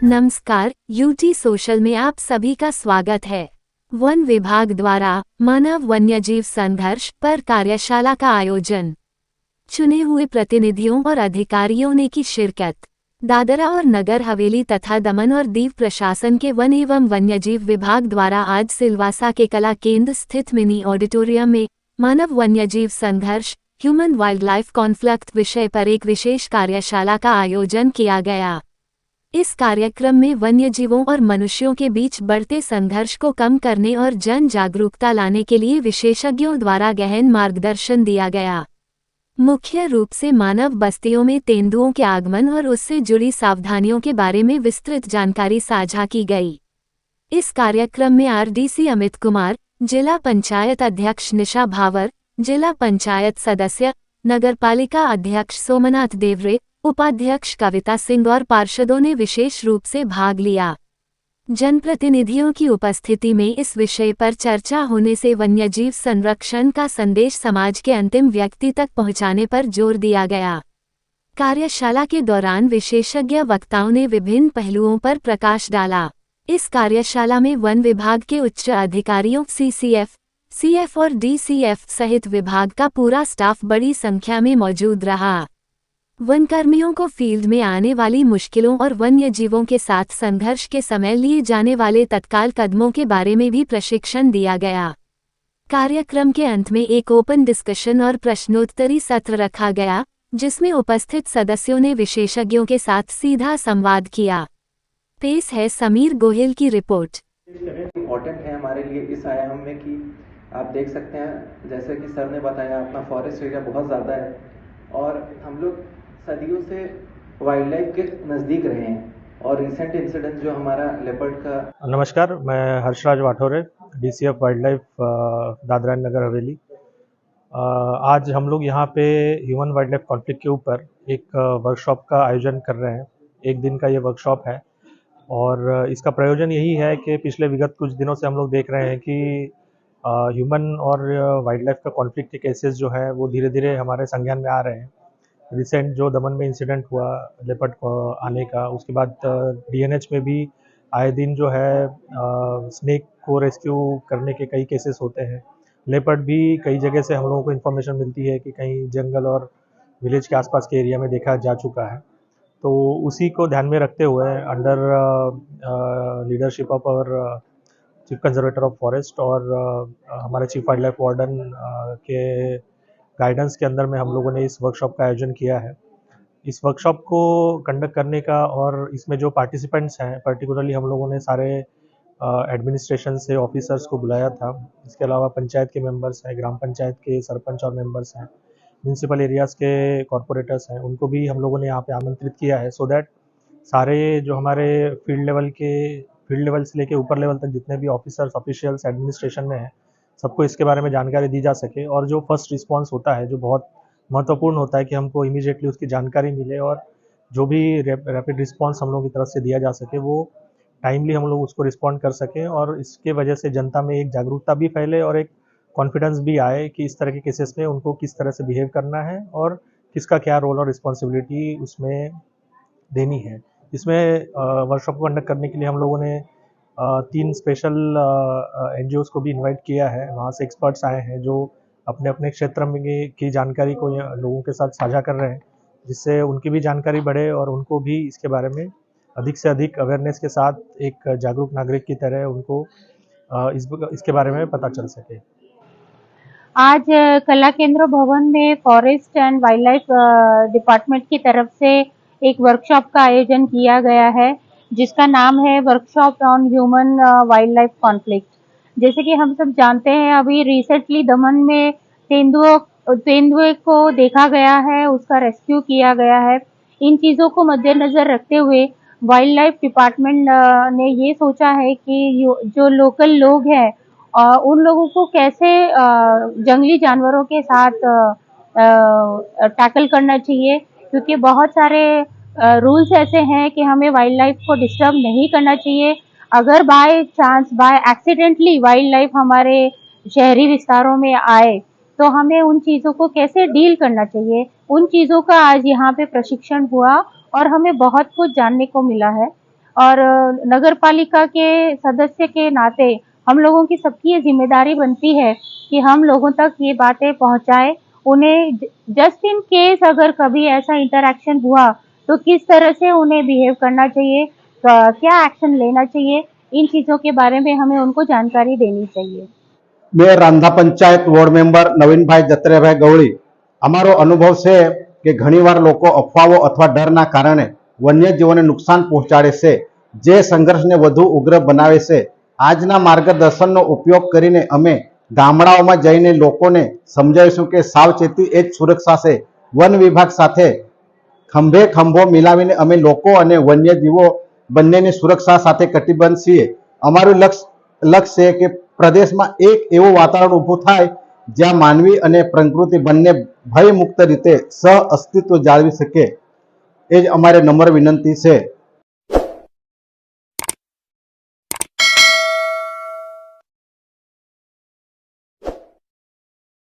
नमस्कार, UT social में आप सभी का स्वागत है। वन विभाग द्वारा मानव वन्यजीव संघर्ष पर कार्यशाला का आयोजन। चुने हुए प्रतिनिधियों और अधिकारियों ने की शिरकत। दादरा और नगर हवेली तथा दमन और दीव प्रशासन के वन एवं वन्यजीव विभाग द्वारा आज सिलवासा के कला केंद्र स्थित मिनी ऑडिटोरियम में मानव वन्यजीव संघर्ष ह्यूमन वाइल्ड लाइफ कॉन्फ्लिक्ट विषय पर एक विशेष कार्यशाला का आयोजन किया गया। इस कार्यक्रम में वन्यजीवों और मनुष्यों के बीच बढ़ते संघर्ष को कम करने और जन जागरूकता लाने के लिए विशेषज्ञों द्वारा गहन मार्गदर्शन दिया गया। मुख्य रूप से मानव बस्तियों में तेंदुओं के आगमन और उससे जुड़ी सावधानियों के बारे में विस्तृत जानकारी साझा की गई। इस कार्यक्रम में आरडीसी अमित कुमार, जिला पंचायत अध्यक्ष निशा भावर, जिला पंचायत सदस्य, नगरपालिका अध्यक्ष सोमनाथ देवरे, उपाध्यक्ष कविता सिंह और पार्षदों ने विशेष रूप से भाग लिया। जनप्रतिनिधियों की उपस्थिति में इस विषय पर चर्चा होने से वन्यजीव संरक्षण का संदेश समाज के अंतिम व्यक्ति तक पहुंचाने पर जोर दिया गया। कार्यशाला के दौरान विशेषज्ञ वक्ताओं ने विभिन्न पहलुओं पर प्रकाश डाला। इस कार्यशाला में वन विभाग के उच्च अधिकारियों सीएफ और डीसीएफ सहित विभाग का पूरा स्टाफ बड़ी संख्या में मौजूद रहा। वनकर्मियों को फील्ड में आने वाली मुश्किलों और वन्य जीवों के साथ संघर्ष के समय लिए जाने वाले तत्काल कदमों के बारे में भी प्रशिक्षण दिया गया। कार्यक्रम के अंत में एक ओपन डिस्कशन और प्रश्नोत्तरी सत्र रखा गया, जिसमें उपस्थित सदस्यों ने विशेषज्ञों के साथ सीधा संवाद किया। पेश है समीर गोहिल की रिपोर्ट। इम्पोर्टेंट है हमारे लिए इस आयाम में कि आप देख सकते हैं, जैसे कि सर ने बताया, अपना फॉरेस्ट एरिया बहुत ज़्यादा है और हम लोग सदियों से वाइल्ड लाइफ के नज़दीक रहे हैं और रिसेंट इंसिडेंट जो हमारा लेपर्ड का। नमस्कार, मैं Harshraj Wathore, DCF wildlife Dadra Nagar Haveli. आज हम लोग यहाँ पे ह्यूमन वाइल्ड लाइफ कॉन्फ्लिक्ट के ऊपर एक वर्कशॉप का आयोजन कर रहे हैं। एक दिन का ये वर्कशॉप है और इसका प्रयोजन यही है कि पिछले विगत कुछ दिनों से हम लोग देख रहे हैं कि ह्यूमन और वाइल्ड लाइफ का कॉन्फ्लिक्ट के केसेस जो है वो धीरे धीरे हमारे संज्ञान में आ रहे हैं। रिसेंट जो दमन में इंसिडेंट हुआ लेपर्ड को आने का, उसके बाद डीएनएच में भी आए दिन जो है स्नेक को रेस्क्यू करने के कई केसेस होते हैं। लेपर्ड भी कई जगह से हम लोगों को इन्फॉर्मेशन मिलती है कि कहीं जंगल और विलेज के आसपास के एरिया में देखा जा चुका है। तो उसी को ध्यान में रखते हुए अंडर लीडरशिप ऑफ और चीफ कंजर्वेटर ऑफ फॉरेस्ट और हमारे चीफ वाइल्ड लाइफ वार्डन के गाइडेंस के अंदर में हम लोगों ने इस वर्कशॉप का आयोजन किया है। इस वर्कशॉप को कंडक्ट करने का और इसमें जो पार्टिसिपेंट्स हैं, पर्टिकुलरली हम लोगों ने सारे एडमिनिस्ट्रेशन से ऑफिसर्स को बुलाया था। इसके अलावा पंचायत के मेंबर्स हैं, ग्राम पंचायत के सरपंच और मेंबर्स हैं, म्यूनसिपल एरियाज़ के कॉरपोरेटर्स हैं, उनको भी हम लोगों ने यहाँ पे आमंत्रित किया है सो दैट सारे जो हमारे फील्ड लेवल से लेके ऊपर लेवल तक जितने भी ऑफिसर्स ऑफिशियल्स एडमिनिस्ट्रेशन में हैं, सबको इसके बारे में जानकारी दी जा सके। और जो फर्स्ट रिस्पांस होता है, जो बहुत महत्वपूर्ण होता है कि हमको इमीडिएटली उसकी जानकारी मिले और जो भी रैपिड रिस्पांस हम लोगों की तरफ से दिया जा सके वो टाइमली हम लोग उसको रिस्पॉन्ड कर सकें और इसके वजह से जनता में एक जागरूकता भी फैले और एक कॉन्फिडेंस भी आए कि इस तरह के केसेस में उनको किस तरह से बिहेव करना है और किसका क्या रोल और रिस्पॉन्सिबिलिटी उसमें देनी है। इसमें वर्कशॉप को कंडक्ट करने के लिए हम लोगों ने 3 स्पेशल एनजीओज़ को भी इनवाइट किया है। वहाँ से एक्सपर्ट्स आए हैं जो अपने अपने क्षेत्र में की जानकारी को लोगों के साथ साझा कर रहे हैं, जिससे उनकी भी जानकारी बढ़े और उनको भी इसके बारे में अधिक से अधिक अवेयरनेस के साथ एक जागरूक नागरिक की तरह उनको इसके बारे में पता चल सके। आज कला केंद्र भवन में forest and wild life department की तरफ से एक वर्कशॉप का आयोजन किया गया है, जिसका नाम है workshop on human wild life conflict. जैसे कि हम सब जानते हैं, अभी रिसेंटली दमन में तेंदुए को देखा गया है, उसका रेस्क्यू किया गया है। इन चीज़ों को मद्देनजर रखते हुए वाइल्ड लाइफ डिपार्टमेंट ने ये सोचा है कि जो लोकल लोग हैं उन लोगों को कैसे जंगली जानवरों के साथ टैकल करना चाहिए, क्योंकि बहुत सारे रूल्स ऐसे हैं कि हमें वाइल्ड लाइफ को डिस्टर्ब नहीं करना चाहिए। अगर by chance by accidentally wild life हमारे शहरी विस्तारों में आए तो हमें उन चीज़ों को कैसे डील करना चाहिए, उन चीज़ों का आज यहाँ पे प्रशिक्षण हुआ और हमें बहुत कुछ जानने को मिला है। और नगर पालिका के सदस्य के नाते हम लोगों की सबकी ये जिम्मेदारी बनती है कि हम लोगों तक ये बातें पहुंचाए। उन्हें जस्ट इन केस अगर कभी ऐसा इंटरैक्शन हुआ तो किस तरह से उन्हें बिहेव करना चाहिए, क्या एक्शन लेना चाहिए, इन चीजों के बारे में हमें उनको जानकारी देनी चाहिए। मैं रांधा पंचायत वोर्ड मेंबर नवीनभाई दत्रेभाई गवड़ी। अमारो अनुभव से कि घणीवार लोको अफवाओ अथवा डरना कारणे वन्यजीवोने नुकसान पहोंचाडे छे, जे संघर्षने वधु उग्र बनावे छे। आजना मार्गदर्शननो उपयोग करीने अमे गामडाओमां जईने लोकोने समजावीशुं के सावचेती ए ज सुरक्षा छे। वन विभाग साथे खंभे खंभो मिलावीने अमे लोको अने वन्यजीवो बंनेनी सुरक्षा साथे कटिबद्ध छीए। अमारुं लक्ष्य है कि प्रदेश में एक एवं वातावरण ऊभું થાય જ્યાં માનવી અને પ્રકૃતિ બંને ભયમુક્ત રીતે સહ અસ્તિત્વ જાળવી શકે, એ જ અમારી નમ્ર વિનંતી છે।